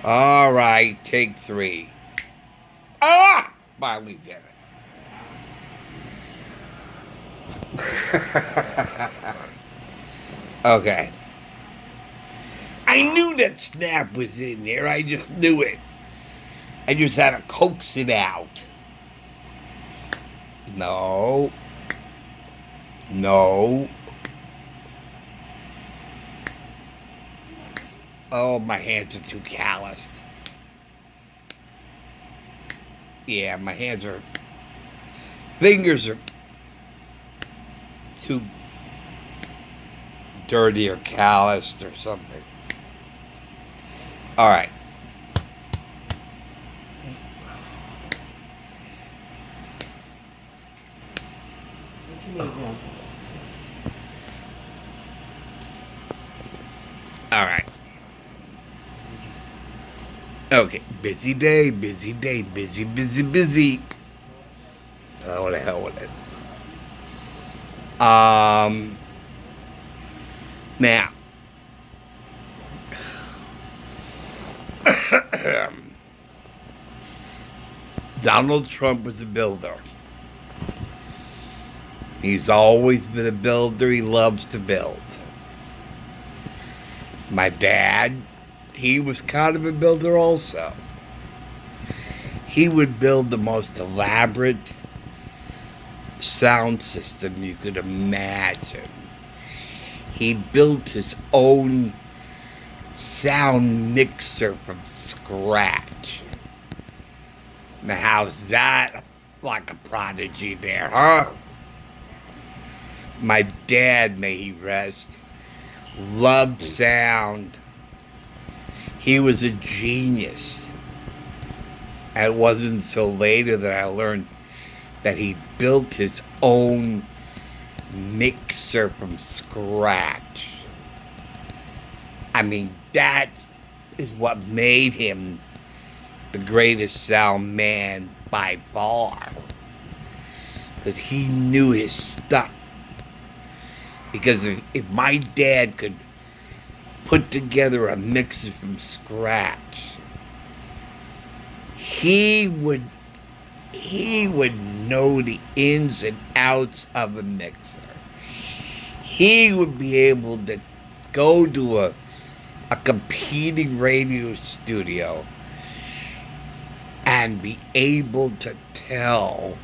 All right, take three. Ah! Finally did it. Okay. I knew that snap was in there. I just knew it. I just had to coax it out. No. No. Oh, my hands are too calloused. Yeah, my hands are. Fingers are too dirty or calloused or something. All right. All right. Okay. Busy day, busy day, busy, busy, busy. Oh, what the hell with it? Now, Donald Trump was a builder. He's always been a builder. He loves to build. My dad, he was kind of a builder also. He would build the most elaborate sound system you could imagine. He built his own sound mixer from scratch. Now, how's that like a prodigy there, huh? My dad, may he rest, loved sound. He was a genius. And it wasn't until later that I learned that he built his own mixer from scratch. I mean, that is what made him the greatest sound man by far. Because he knew his stuff. Because if my dad could put together a mixer from scratch, he would know the ins and outs of a mixer. He would be able to go to a competing radio studio and be able to tell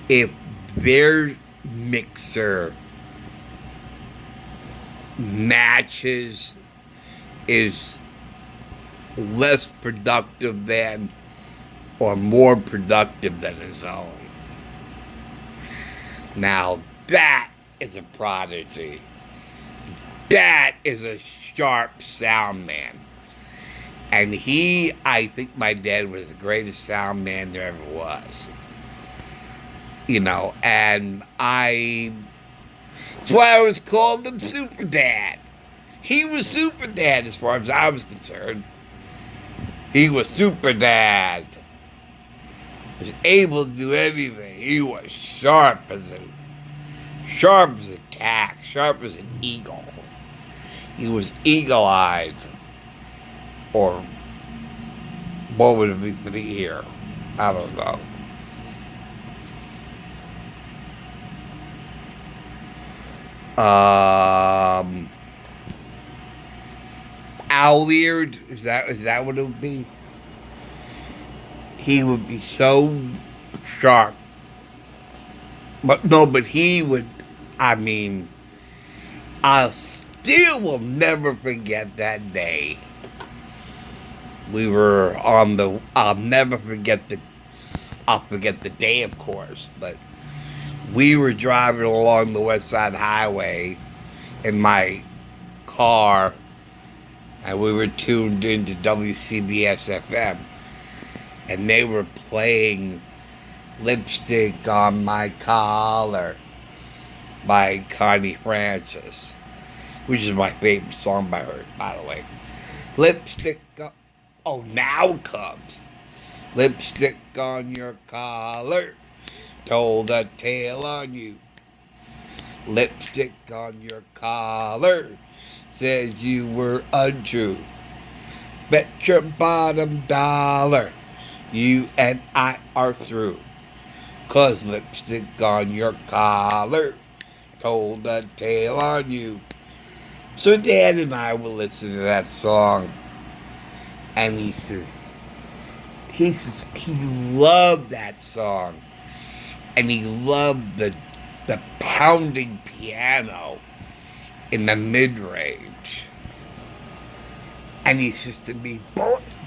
if their mixer matches, is less productive than or more productive than his own. Now that is a prodigy. That is a sharp sound man. And I think my dad was the greatest sound man there ever was. And that's why I was calling him Super Dad. He was Super Dad as far as I was concerned. He was Super Dad. He was able to do anything. He was sharp as a tack, sharp as an eagle. He was eagle-eyed. Or what would it be for the ear? I don't know. Owl-eared, is that what it would be? He would be so sharp. But he would, I mean, I still will never forget that day. We were I'll forget the day, of course, but we were driving along the West Side Highway in my car, and we were tuned into WCBS FM, and they were playing Lipstick on My Collar by Connie Francis, which is my favorite song by her, by the way. Lipstick on... Oh, now comes. Lipstick on your collar, told a tale on you. Lipstick on your collar, says you were untrue. Bet your bottom dollar you and I are through. 'Cause lipstick on your collar told a tale on you. So Dad and I will listen to that song, and he loved that song, and he loved the pounding piano in the mid range. And he says to me,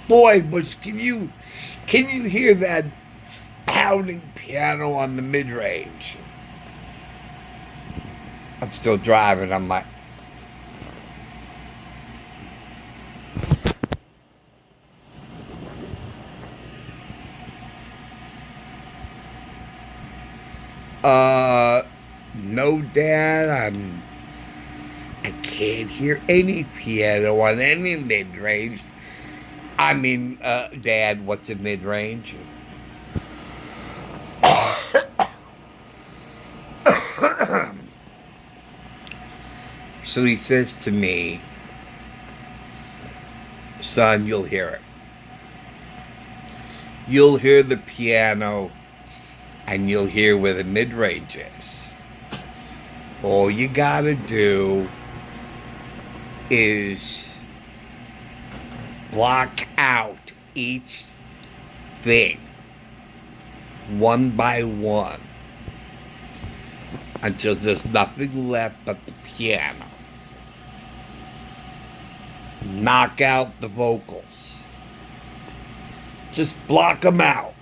boy, Butch, can you hear that pounding piano on the mid range? I'm still driving. I'm like, uh, no, Dad. I can't hear any piano on any mid range. I mean, Dad, what's a mid range? So he says to me, son, you'll hear it. You'll hear the piano and you'll hear where the mid range is. All you gotta do is block out each thing one by one until there's nothing left but the piano. Knock out the vocals. Just block them out.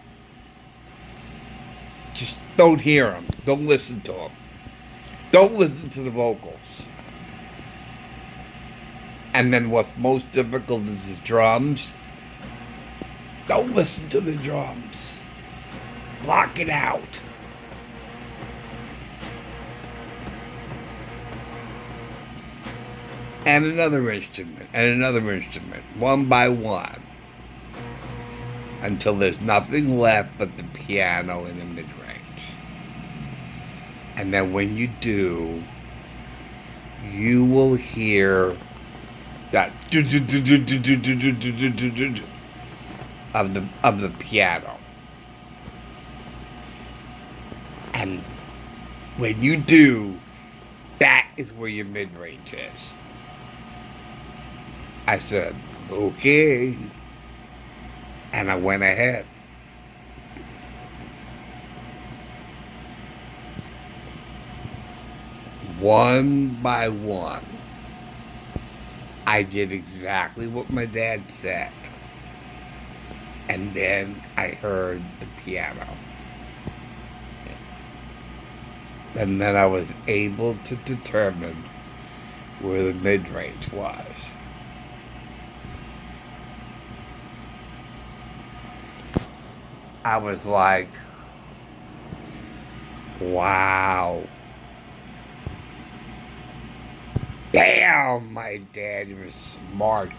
Just don't hear them. Don't listen to them. Don't listen to the vocals. And then what's most difficult is the drums. Don't listen to the drums. Block it out. And another instrument, one by one, until there's nothing left but the piano in the mid-range. And then when you do, you will hear that of the piano. And when you do, that is where your mid-range is. I said, okay. And I went ahead. One by one, I did exactly what my dad said. And then I heard the piano. And then I was able to determine where the mid-range was. I was like, wow. Damn, my dad was smart.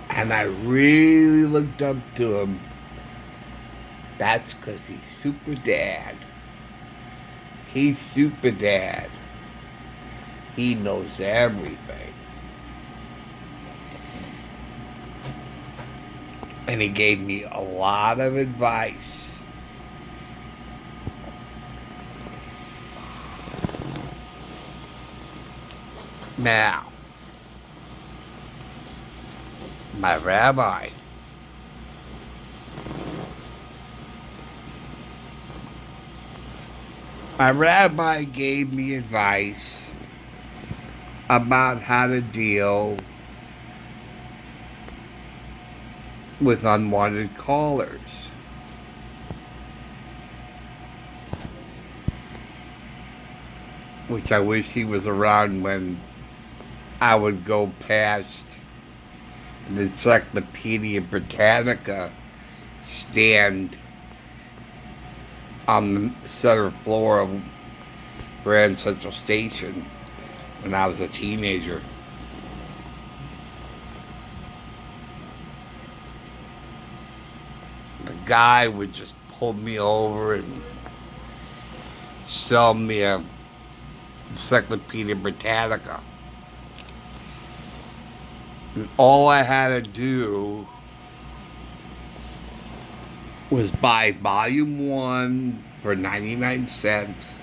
And I really looked up to him. That's because he's super dad. He's super dad. He knows everything. And he gave me a lot of advice. Now, my rabbi gave me advice about how to deal with unwanted callers. Which I wish he was around when I would go past the Encyclopedia Britannica stand on the center floor of Grand Central Station when I was a teenager. The guy would just pull me over and sell me a Encyclopedia Britannica. All I had to do was buy volume 1 for 99 cents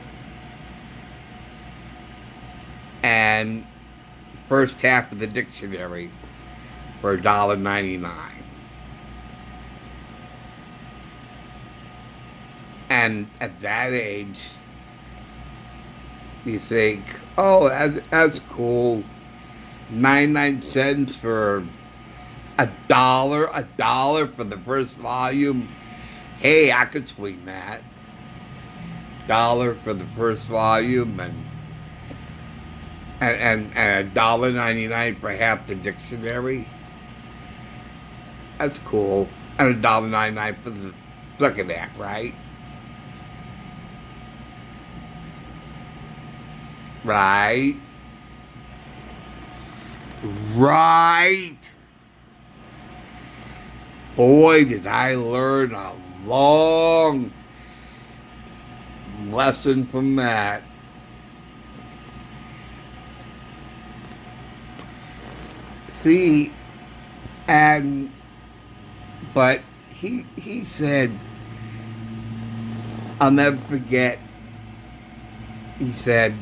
and first half of the dictionary for $1.99. And at that age, you think, oh, that's cool. 99 cents for $1 for the first volume. Hey, I could swing that. Dollar for the first volume and $1.99 for half the dictionary. That's cool. And $1.99 for the second act, right? Right? Right. Boy, did I learn a long lesson from that. See, but he said, I'll never forget, he said,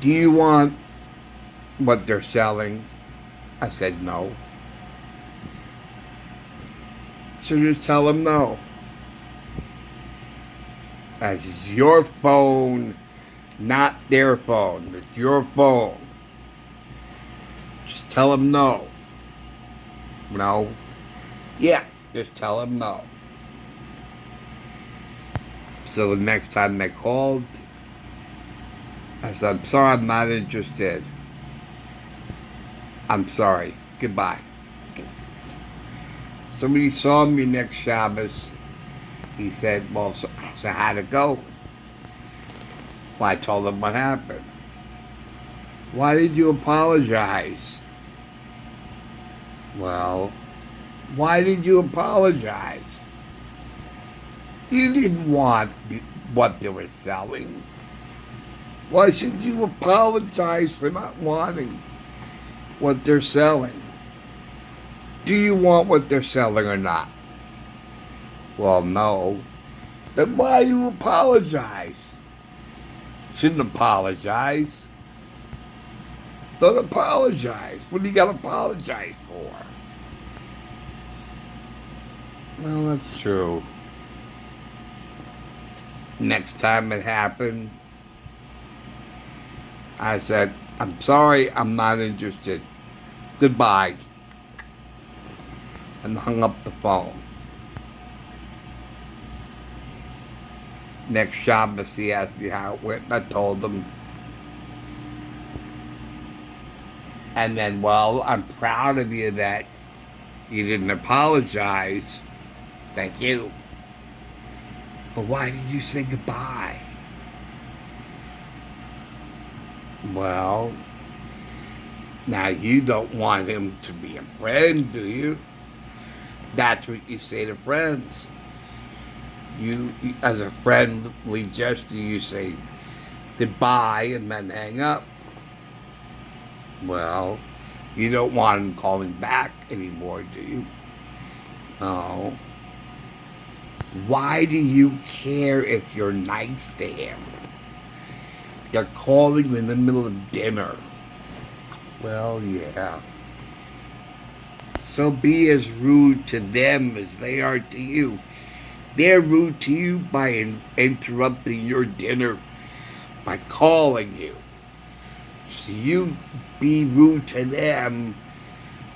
do you want what they're selling? I said no. So just tell them no. That's your phone, not their phone. It's your phone. Just tell them no. No? Yeah, just tell them no. So the next time they called, I said, I'm sorry, I'm not interested. I'm sorry. Goodbye. Somebody saw me next Shabbos. He said, well, so how'd it go? Well, I told him what happened. Why did you apologize? Well, why did you apologize? You didn't want what they were selling. Why should you apologize for not wanting what they're selling? Do you want what they're selling or not? Well, no. Then why do you apologize? Shouldn't apologize. Don't apologize. What do you got to apologize for? Well, that's true. Next time it happened, I said, I'm sorry, I'm not interested. Goodbye. And hung up the phone. Next Shabbos, he asked me how it went, and I told him. And then, well, I'm proud of you that you didn't apologize. Thank you. But why did you say goodbye? Well, now you don't want him to be a friend, do you? That's what you say to friends. You, as a friendly gesture, you say goodbye and then hang up. Well, you don't want him calling back anymore, do you? No. Why do you care if you're nice to him? They're calling in the middle of dinner. Well, yeah. So be as rude to them as they are to you. They're rude to you by interrupting your dinner, by calling you. So you be rude to them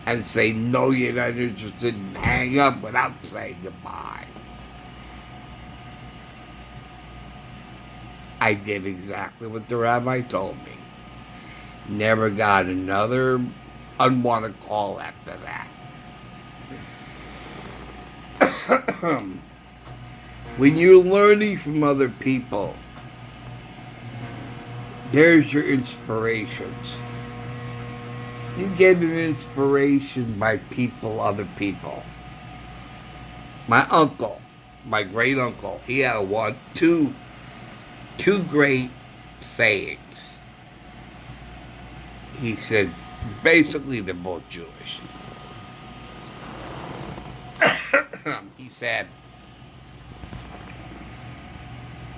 and say, no, you're not interested, and hang up without saying goodbye. I did exactly what the rabbi told me. Never got another unwanted call after that. When you're learning from other people, there's your inspirations. You get an inspiration by other people. My uncle, my great uncle, he had two great sayings. he said, basically they're both Jewish. He said,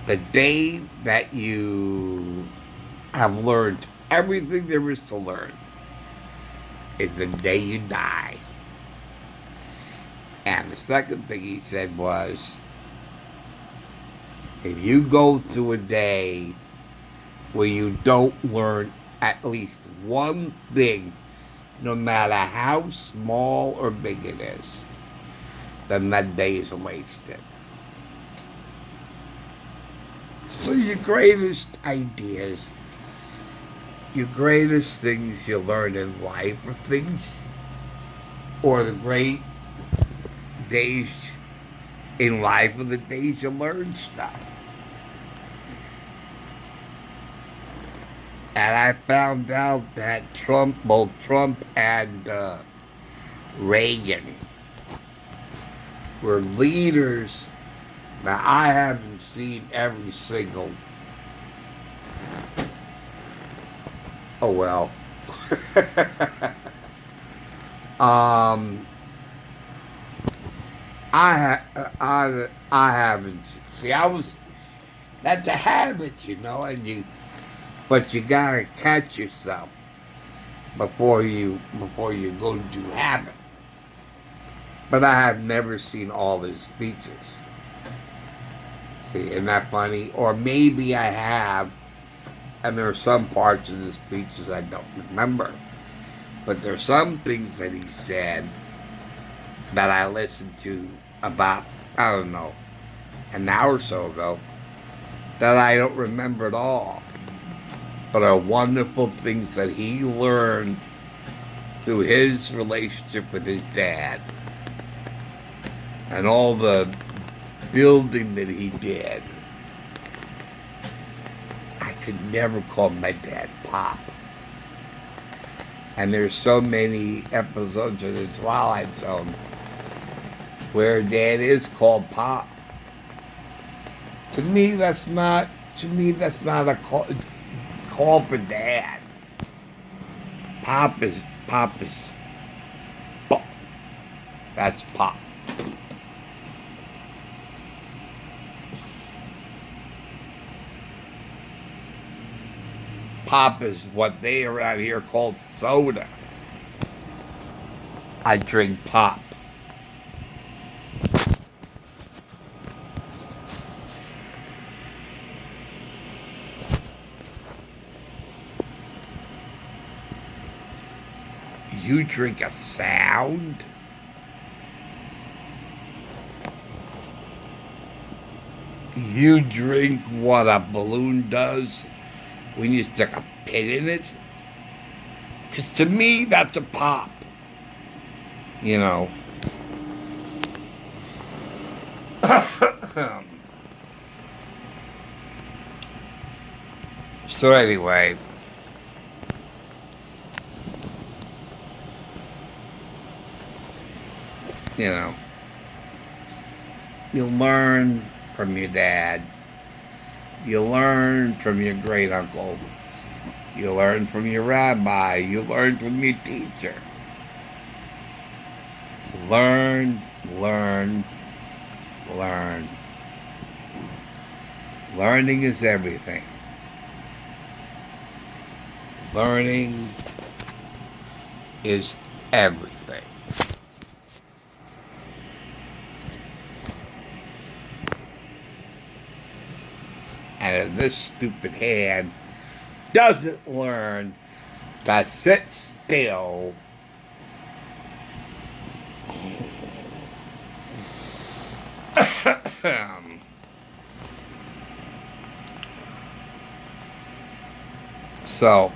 the day that you have learned everything there is to learn is the day you die. And the second thing he said was, if you go through a day where you don't learn at least one thing, no matter how small or big it is, then that day is wasted. So your greatest ideas, your greatest things you learn in life are things, or the great days in life are the days you learn stuff. And I found out that both Trump and Reagan were leaders. Now, I haven't seen every single. Oh, well. um, I haven't. See, that's a habit, and but you gotta catch yourself before you go do habit. But I have never seen all his speeches. See, isn't that funny? Or maybe I have, and there are some parts of the speeches I don't remember. But there's some things that he said that I listened to about, I don't know, an hour or so ago that I don't remember at all. But are wonderful things that he learned through his relationship with his dad and all the building that he did. I could never call my dad Pop. And there's so many episodes of The Twilight Zone where Dad is called Pop. To me, that's not a call for Dad. Pop is Pop. That's Pop. Pop is what they around here call soda. I drink Pop. You drink a sound? You drink what a balloon does when you stick a pin in it? Because to me, that's a pop. So anyway, you learn from your dad. You learn from your great uncle. You learn from your rabbi. You learn from your teacher. Learn, learn, learn. Learning is everything. Learning is everything. And if this stupid hand doesn't learn to sit still, so